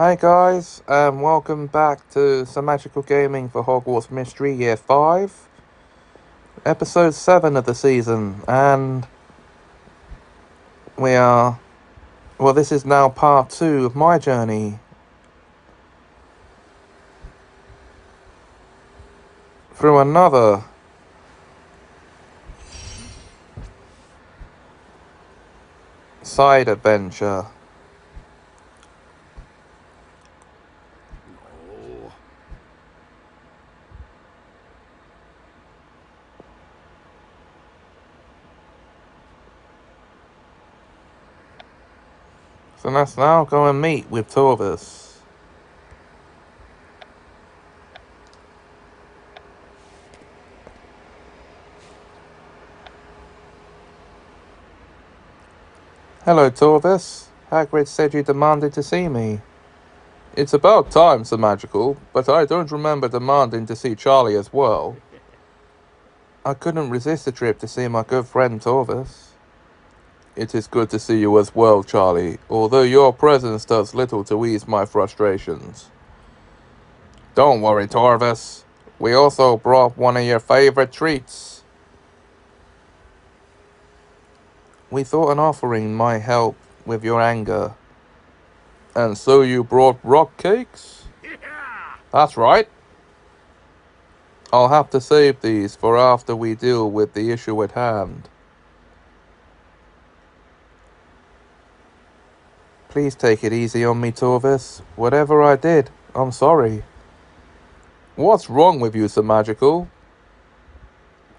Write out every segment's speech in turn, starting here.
Hi guys, welcome back to Semajical Gaming for Hogwarts Mystery Year 5, Episode 7 of the season, and this is now part 2 of my journey through another side adventure. So let's now go and meet with Torvis. Hello Torvis, Hagrid said you demanded to see me. It's about time, Semajical, but I don't remember demanding to see Charlie as well. I couldn't resist the trip to see my good friend Torvis. It is good to see you as well, Charlie, although your presence does little to ease my frustrations. Don't worry, Torvis. We also brought one of your favorite treats. We thought an offering might help with your anger. And so you brought rock cakes? That's right. I'll have to save these for after we deal with the issue at hand. Please take it easy on me, Torvis. Whatever I did, I'm sorry. What's wrong with you, Semajical?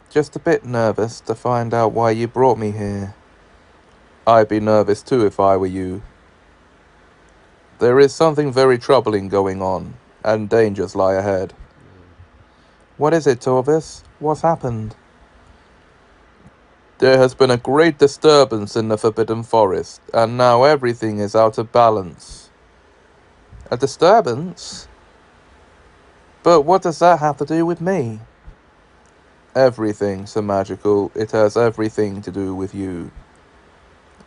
Just a bit nervous to find out why you brought me here. I'd be nervous too if I were you. There is something very troubling going on, and dangers lie ahead. What is it, Torvis? What's happened? There has been a great disturbance in the Forbidden Forest, and now everything is out of balance. A disturbance? But what does that have to do with me? Everything, Semajical. It has everything to do with you.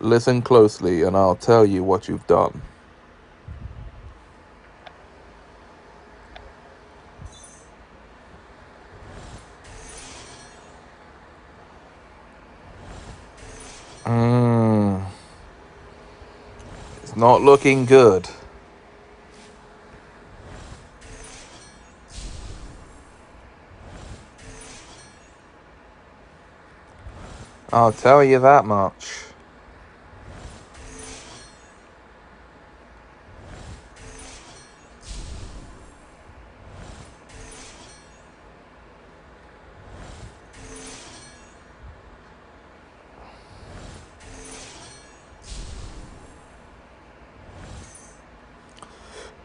Listen closely, and I'll tell you what you've done. It's not looking good. I'll tell you that much.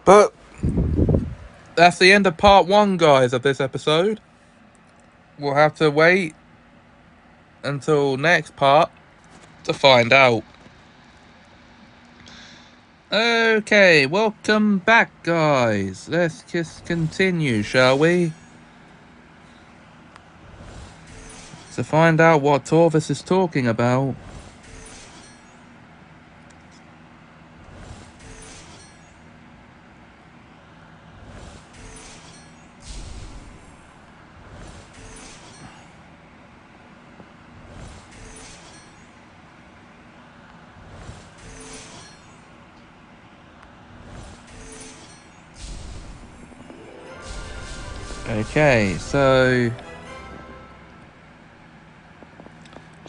But that's the end of part 1, guys, of this episode. We'll have to wait until next part to find out. Okay, welcome back, guys. Let's just continue, shall we? To find out what Torvis is talking about. Okay, so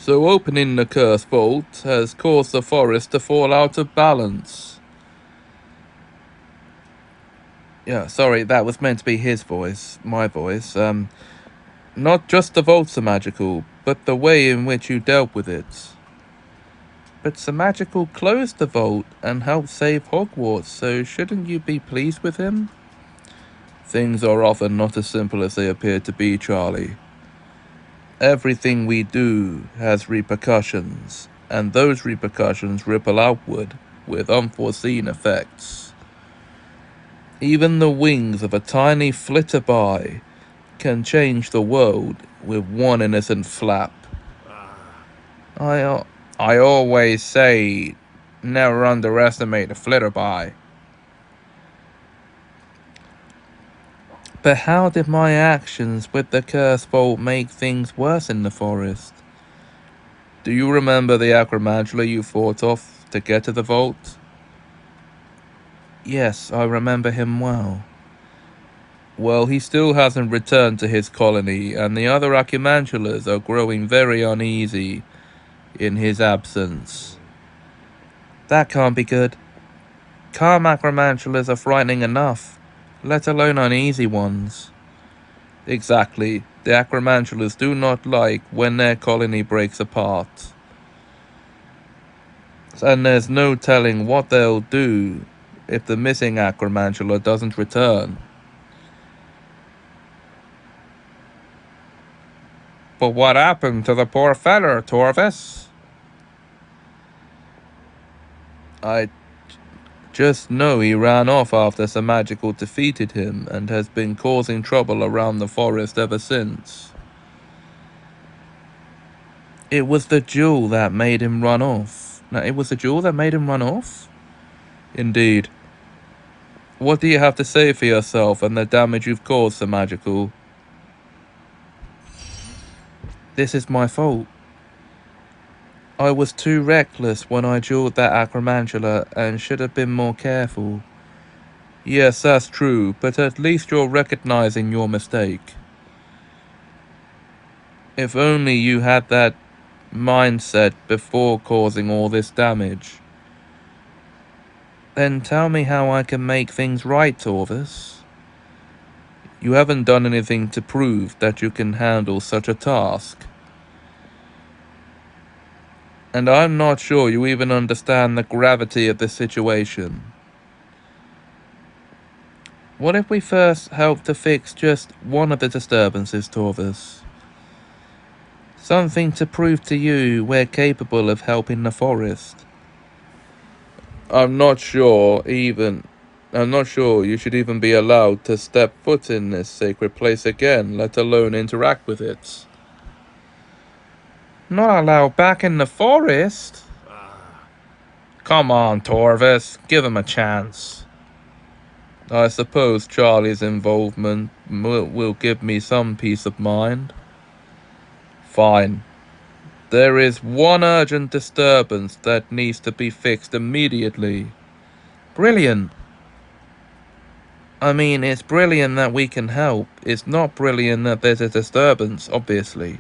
opening the curse vault has caused the forest to fall out of balance. Yeah, sorry, that was meant to be his voice, my voice. Not just the vaults are magical, but the way in which you dealt with it. But Semajical closed the vault and helped save Hogwarts, so shouldn't you be pleased with him? Things are often not as simple as they appear to be, Charlie. Everything we do has repercussions, and those repercussions ripple outward with unforeseen effects. Even the wings of a tiny flitterby can change the world with one innocent flap. I always say, never underestimate a flitterby. But how did my actions with the curse vault make things worse in the forest? Do you remember the acromantula you fought off to get to the vault? Yes, I remember him well. Well, he still hasn't returned to his colony, and the other acromantulas are growing very uneasy in his absence. That can't be good. Calm acromantulas are frightening enough, let alone uneasy ones. Exactly. The acromantulas do not like when their colony breaks apart. And there's no telling what they'll do if the missing acromantula doesn't return. But what happened to the poor feller, Torvis? I just know he ran off after Semajical defeated him and has been causing trouble around the forest ever since. It was the jewel that made him run off. Now, it was the jewel that made him run off? Indeed. What do you have to say for yourself and the damage you've caused, Semajical? This is my fault. I was too reckless when I jeweled that acromantula and should have been more careful. Yes, that's true, but at least you're recognizing your mistake. If only you had that mindset before causing all this damage. Then tell me how I can make things right, Torvis. You haven't done anything to prove that you can handle such a task. And I'm not sure you even understand the gravity of this situation. What if we first help to fix just one of the disturbances, Torvis? Something to prove to you we're capable of helping the forest. I'm not sure you should even be allowed to step foot in this sacred place again, let alone interact with it. Not allowed back in the forest? Come on, Torvis, give him a chance. I suppose Charlie's involvement will give me some peace of mind. Fine. There is one urgent disturbance that needs to be fixed immediately. Brilliant. I mean, it's brilliant that we can help. It's not brilliant that there's a disturbance, obviously.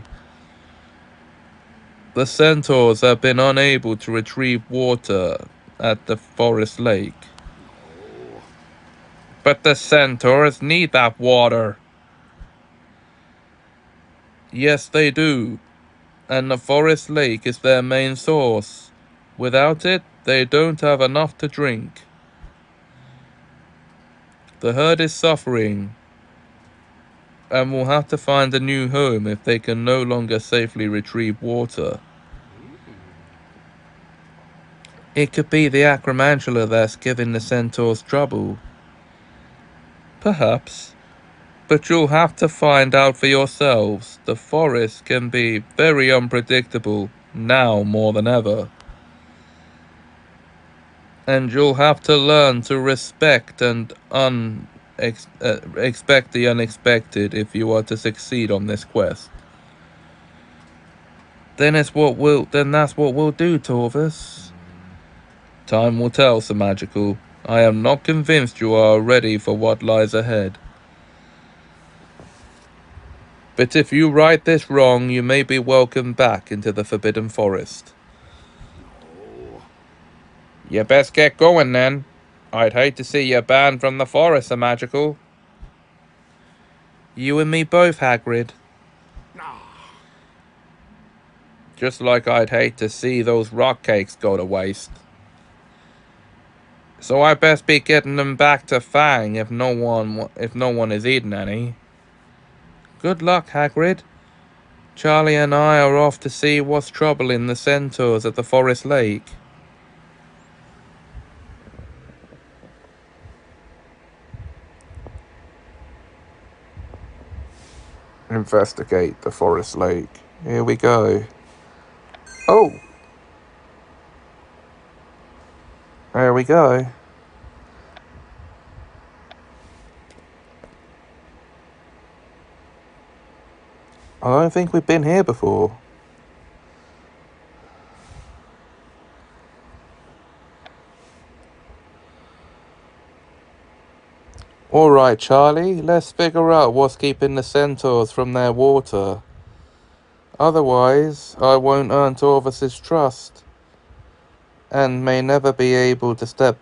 The centaurs have been unable to retrieve water at the forest lake. But the centaurs need that water. Yes, they do. And the forest lake is their main source. Without it, they don't have enough to drink. The herd is suffering, and will have to find a new home if they can no longer safely retrieve water. It could be the acromantula that's giving the centaurs trouble. Perhaps. But you'll have to find out for yourselves. The forest can be very unpredictable, now more than ever. And you'll have to learn to respect and expect the unexpected if you are to succeed on this quest. Then that's what we'll do, Torvis. Time will tell, Semajical. I am not convinced you are ready for what lies ahead. But if you right this wrong, you may be welcomed back into the Forbidden Forest. You best get going then. I'd hate to see you banned from the forest, Semajical. You and me both, Hagrid. Just like I'd hate to see those rock cakes go to waste. So I best be getting them back to Fang if no one is eating any. Good luck, Hagrid. Charlie and I are off to see what's troubling the centaurs at the forest lake. Investigate the forest lake. Here we go. Oh! There we go. I don't think we've been here before. Alright, Charlie, let's figure out what's keeping the centaurs from their water. Otherwise, I won't earn Torvus's trust, and may never be able to step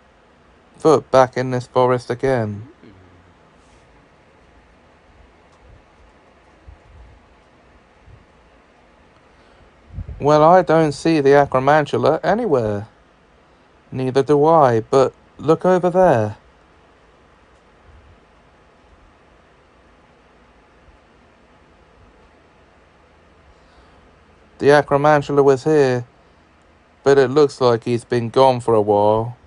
foot back in this forest again. Well, I don't see the acromantula anywhere. Neither do I, but look over there. The acromantula was here, but it looks like he's been gone for a while.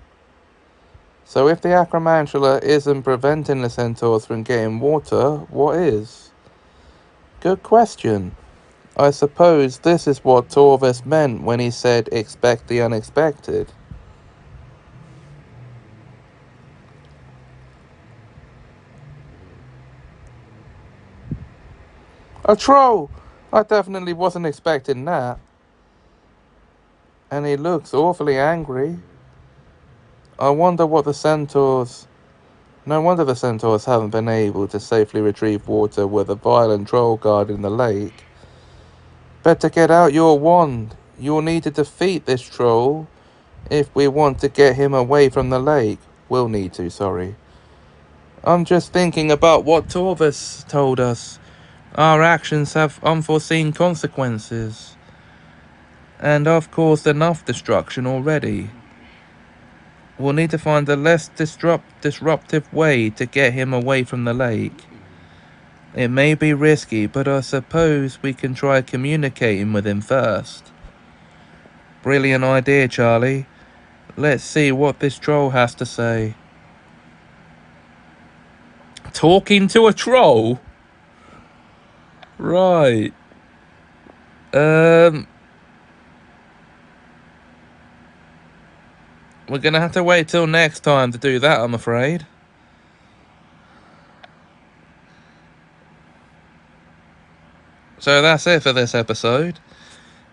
So if the acromantula isn't preventing the centaurs from getting water, what is? Good question. I suppose this is what Torvus meant when he said expect the unexpected. A troll! I definitely wasn't expecting that. And he looks awfully angry. I wonder what the centaurs... No wonder the centaurs haven't been able to safely retrieve water with a violent troll guarding the lake. Better get out your wand. You'll need to defeat this troll if we want to get him away from the lake. We'll need to, sorry. I'm just thinking about what Torvus told us. Our actions have unforeseen consequences. And I've caused enough destruction already. We'll need to find a less disruptive way to get him away from the lake. It may be risky, but I suppose we can try communicating with him first. Brilliant idea, Charlie. Let's see what this troll has to say. Talking to a troll? Right. We're gonna have to wait till next time to do that, I'm afraid. So that's it for this episode.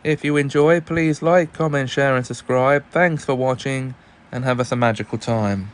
If you enjoy, please like, comment, share and subscribe. Thanks for watching, and have us a magical time.